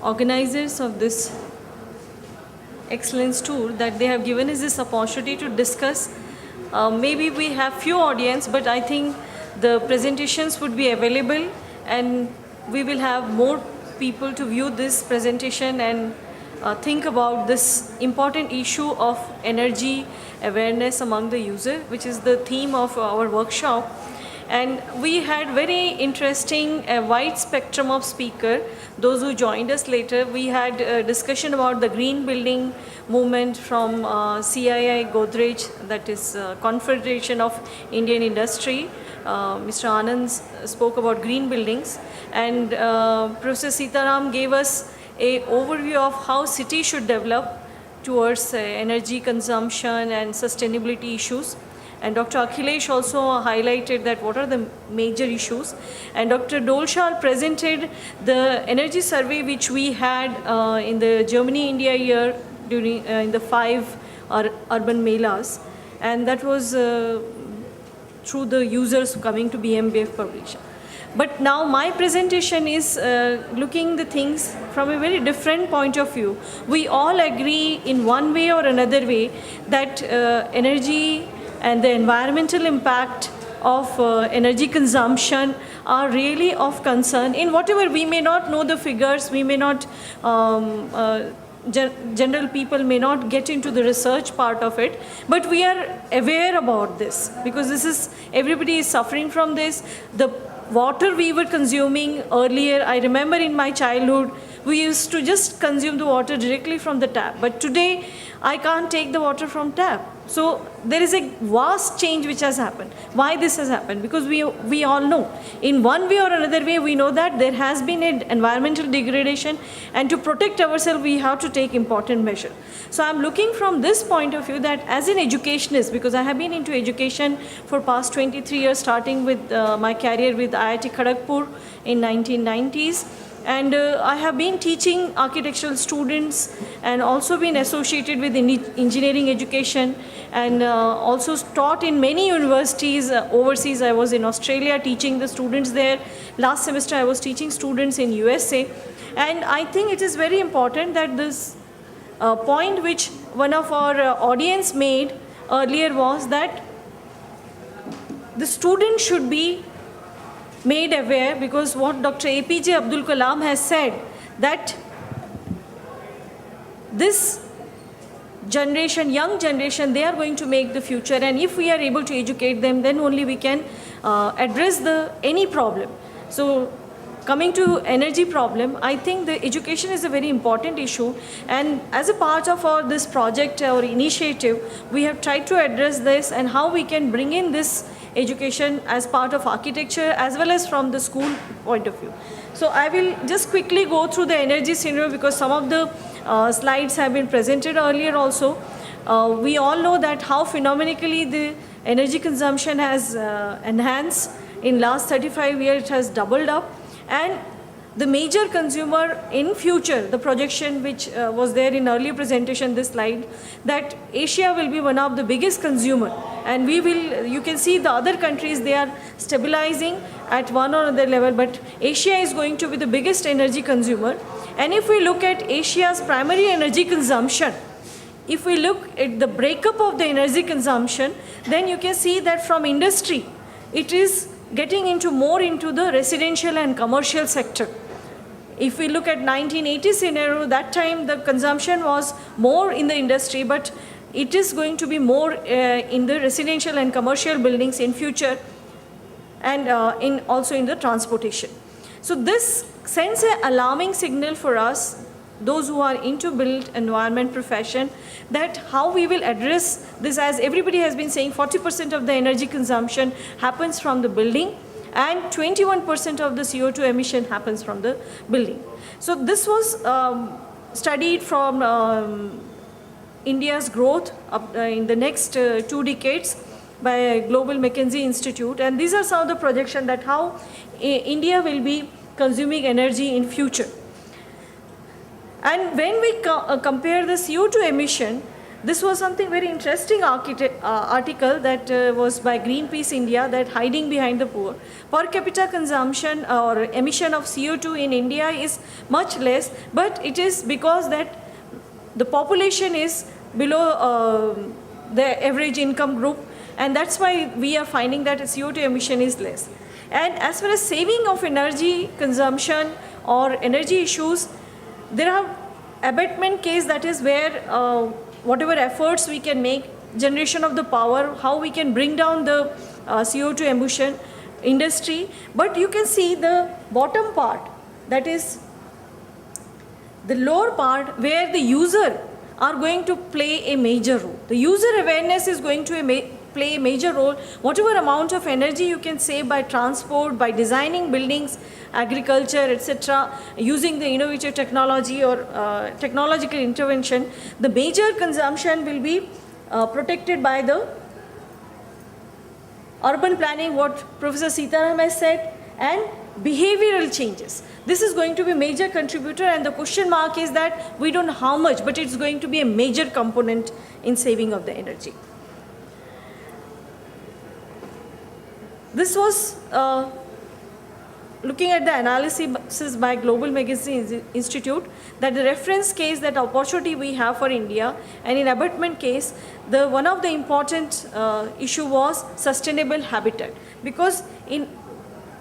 organizers of this excellence tour that they have given us this opportunity to discuss. Maybe we have few audience, but I think the presentations would be available and we will have more people to view this presentation and think about this important issue of energy awareness among the user, which is the theme of our workshop. And we had very interesting, wide spectrum of speaker. Those who joined us later, we had a discussion about the green building movement from CII Godrej, that is Confederation of Indian Industry. Mr. Anand spoke about green buildings, and Professor Sitaram gave us an overview of how city should develop towards energy consumption and sustainability issues. And Dr. Akhilesh also highlighted that what are the major issues. And Dr. Dolshal presented the energy survey which we had in the Germany-India year during in the 5 urban melas. And that was through the users coming to BMBF publication. But now my presentation is looking the things from a very different point of view. We all agree in one way or another way that energy and the environmental impact of energy consumption are really of concern. In whatever we may not know the figures, we may not, general people may not get into the research part of it, but we are aware about this because this is, everybody is suffering from this. The water we were consuming earlier, I remember in my childhood, we used to just consume the water directly from the tap, but today I can't take the water from tap. So there is a vast change which has happened. Why this has happened? Because we all know, in one way or another way, we know that there has been an environmental degradation, and to protect ourselves, we have to take important measures. So I'm looking from this point of view that as an educationist, because I have been into education for past 23 years, starting with my career with IIT Kharagpur in 1990s. And I have been teaching architectural students and also been associated with engineering education, and also taught in many universities overseas. I was in Australia teaching the students there. Last semester I was teaching students in USA. And I think it is very important that this point which one of our audience made earlier was that the student should be made aware, because what Dr. APJ Abdul Kalam has said, that this generation, young generation, they are going to make the future, and if we are able to educate them, then only we can address any problem. So coming to energy problem, I think the education is a very important issue, and as a part of this project or initiative, we have tried to address this and how we can bring in this education as part of architecture as well as from the school point of view. So I will just quickly go through the energy scenario because some of the slides have been presented earlier also. We all know that how phenomenally the energy consumption has enhanced. In last 35 years it has doubled up, and the major consumer in future, the projection which was there in earlier presentation, this slide, that Asia will be one of the biggest consumer, and we will, you can see the other countries, they are stabilizing at one or other level, but Asia is going to be the biggest energy consumer. And if we look at Asia's primary energy consumption, if we look at the breakup of the energy consumption, then you can see that from industry, it is getting into more into the residential and commercial sector. If we look at 1980 scenario, that time the consumption was more in the industry, but it is going to be more in the residential and commercial buildings in future, and also in the transportation. So this sends an alarming signal for us, those who are into built environment profession, that how we will address this. As everybody has been saying, 40% of the energy consumption happens from the building, and 21% of the CO2 emission happens from the building. So this was studied from India's growth in the next 2 decades by Global McKinsey Institute, and these are some of the projections that how India will be consuming energy in future. And when we compare the CO2 emission, This was something very interesting article that was by Greenpeace India, that hiding behind the poor. Per capita consumption or emission of CO2 in India is much less, but it is because that the population is below the average income group, and that's why we are finding that CO2 emission is less. And as far as saving of energy consumption or energy issues, there are abatement case, that is where whatever efforts we can make, generation of the power, how we can bring down the CO2 emission industry. But you can see the bottom part, that is the lower part, where the user are going to play a major role. The user awareness is going to play a major role. Whatever amount of energy you can save by transport, by designing buildings, agriculture, etc., using the innovative technology or technological intervention, the major consumption will be protected by the urban planning, what Professor Sitaram has said, and behavioral changes. This is going to be a major contributor, and the question mark is that we don't know how much, but it's going to be a major component in saving of the energy. This was looking at the analysis by Global Magazine Institute, that the reference case, that opportunity we have for India, and in abatement case, one of the important issue was sustainable habitat. Because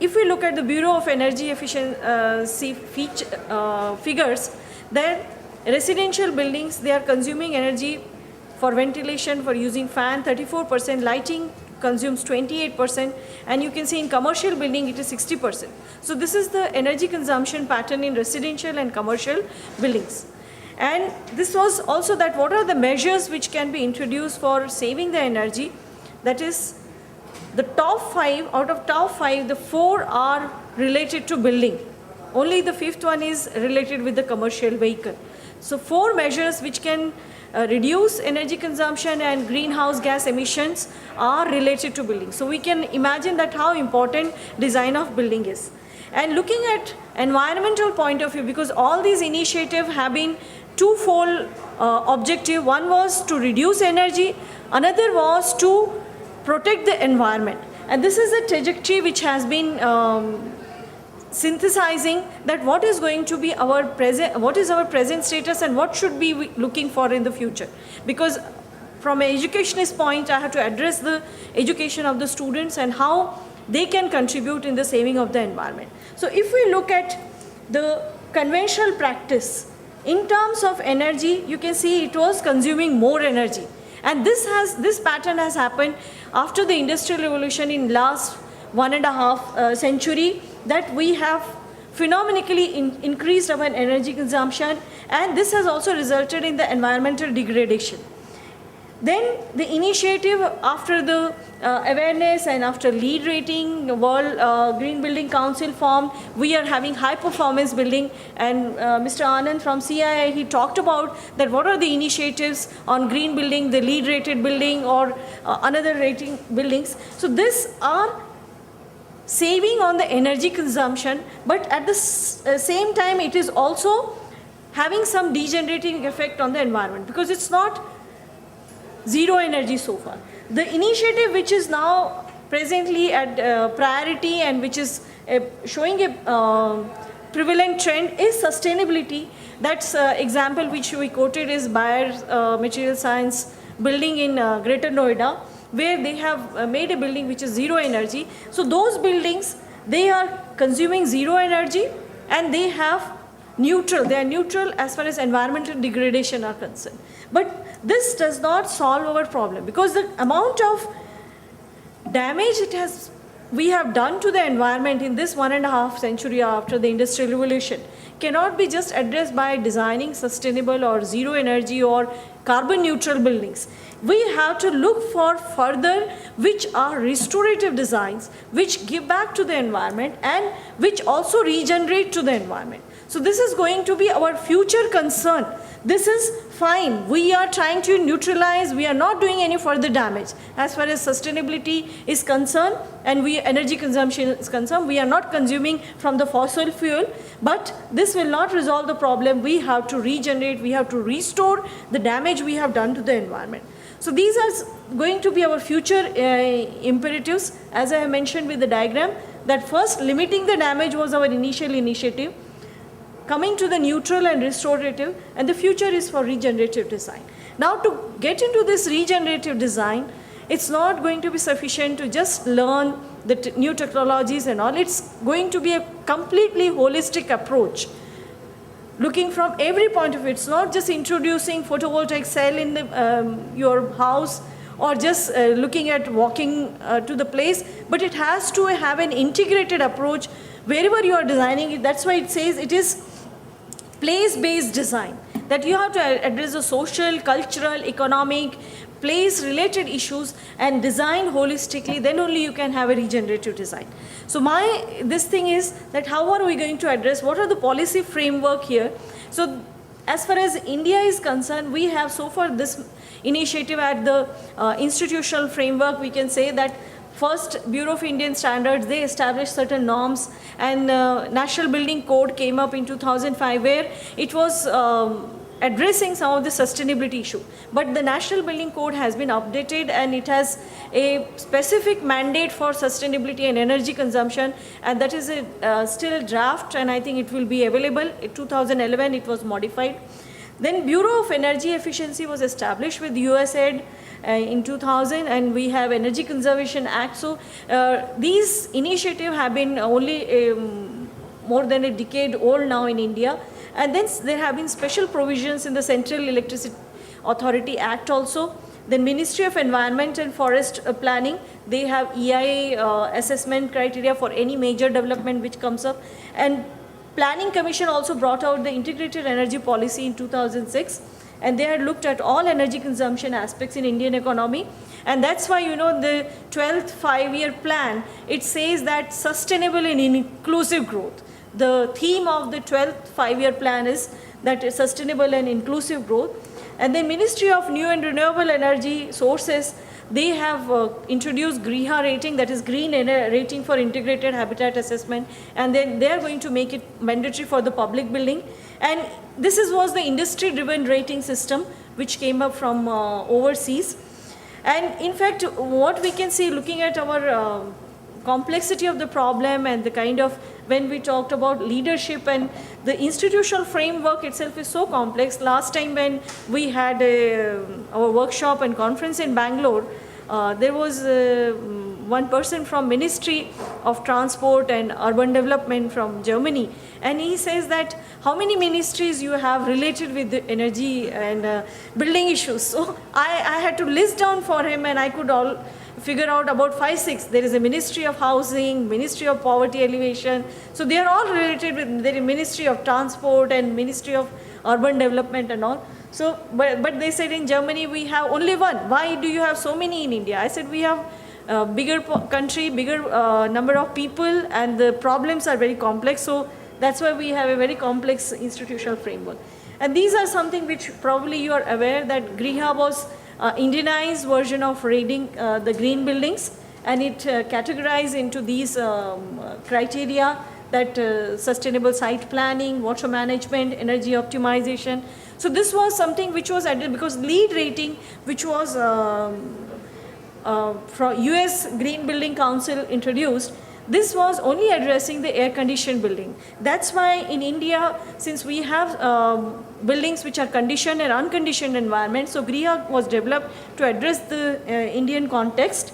if we look at the Bureau of Energy Efficiency figures, that residential buildings, they are consuming energy for ventilation, for using fan, 34%, lighting consumes 28%, and you can see in commercial building it is 60%. So this is the energy consumption pattern in residential and commercial buildings. And this was also that what are the measures which can be introduced for saving the energy. That is, the top 5, out of top 5, the 4 are related to building. Only the 5th one is related with the commercial vehicle. So 4 measures which can reduce energy consumption and greenhouse gas emissions are related to building. So we can imagine that how important design of building is. And looking at environmental point of view, because all these initiatives have been twofold objective. One was to reduce energy, another was to protect the environment. And this is a trajectory which has been synthesizing that what is going to be our present status and what should be we looking for in the future. Because from an educationist point, I have to address the education of the students and how they can contribute in the saving of the environment. So if we look at the conventional practice in terms of energy, you can see it was consuming more energy. And this pattern has happened after the Industrial Revolution in last 1.5 century, that we have phenomenally increased our energy consumption, and this has also resulted in the environmental degradation. Then the initiative after the awareness and after LEED rating, World Green Building Council formed, we are having high performance building, and Mr. Anand from CII, he talked about that what are the initiatives on green building, the LEED rated building or another rating buildings. So these are saving on the energy consumption, but at the same time it is also having some degenerating effect on the environment, because it's not zero energy so far. The initiative which is now presently at priority and which is showing a prevalent trend is sustainability. That's example which we quoted is Bayer Material Science building in Greater Noida, where they have made a building which is zero energy. So those buildings, they are consuming zero energy and they are neutral as far as environmental degradation are concerned. But this does not solve our problem, because the amount of damage we have done to the environment in this 1.5 century after the Industrial Revolution cannot be just addressed by designing sustainable or zero energy or carbon neutral buildings. We have to look for further which are restorative designs, which give back to the environment and which also regenerate to the environment. So this is going to be our future concern, This is fine. We are trying to neutralize, we are not doing any further damage. As far as sustainability is concerned and energy consumption is concerned, we are not consuming from the fossil fuel, but this will not resolve the problem. We have to regenerate, we have to restore the damage we have done to the environment. So these are going to be our future imperatives, as I have mentioned with the diagram, that first limiting the damage was our initial initiative, coming to the neutral and restorative, and the future is for regenerative design. Now to get into this regenerative design, it's not going to be sufficient to just learn the new technologies and all. It's going to be a completely holistic approach, looking from every point of view. It's not just introducing photovoltaic cell in your house, or just looking at walking to the place, but it has to have an integrated approach wherever you are designing it. That's why it says it is place-based design, that you have to address the social, cultural, economic, place-related issues and design holistically. Then only you can have a regenerative design. So this thing is that how are we going to address, what are the policy framework here? So as far as India is concerned, we have so far this initiative at the institutional framework. We can say that first, Bureau of Indian Standards, they established certain norms, and National Building Code came up in 2005, where it was addressing some of the sustainability issue. But the National Building Code has been updated, and it has a specific mandate for sustainability and energy consumption, and that is still a draft, and I think it will be available. In 2011, it was modified. Then Bureau of Energy Efficiency was established with USAID in 2000, and we have Energy Conservation Act. So these initiatives have been only more than a decade old now in India. And then there have been special provisions in the Central Electricity Authority Act also. The Ministry of Environment and Forest Planning, they have EIA assessment criteria for any major development which comes up. And Planning Commission also brought out the Integrated Energy Policy in 2006. And they had looked at all energy consumption aspects in Indian economy. And that's why, you know, the 12th five-year plan, it says that sustainable and inclusive growth. The theme of the 12th five-year plan is that is sustainable and inclusive growth. And the Ministry of New and Renewable Energy Sources, they have introduced GRIHA rating, that is Green Rating for Integrated Habitat Assessment, and then they are going to make it mandatory for the public building. And this was the industry-driven rating system which came up from overseas. And in fact, what we can see looking at our complexity of the problem and the kind of, when we talked about leadership, and the institutional framework itself is so complex. Last time when we had our workshop and conference in Bangalore, there was one person from Ministry of Transport and Urban Development from Germany, and he says that how many ministries you have related with the energy and building issues. So I had to list down for him, and I could all figure out about 5, 6. There is a Ministry of Housing, Ministry of Poverty Alleviation. So they are all related with the Ministry of Transport and Ministry of Urban Development and all. So, but they said in Germany we have only one. Why do you have so many in India? I said we have a bigger country, bigger number of people, and the problems are very complex. So that's why we have a very complex institutional framework. And these are something which probably you are aware that GRIHA was Indianized version of rating the green buildings, and it categorized into these criteria, that sustainable site planning, water management, energy optimization. So this was something which was added because LEED rating, which was from US Green Building Council introduced, this was only addressing the air-conditioned building. That's why in India, since we have buildings which are conditioned and unconditioned environments, so GRIHA was developed to address the Indian context.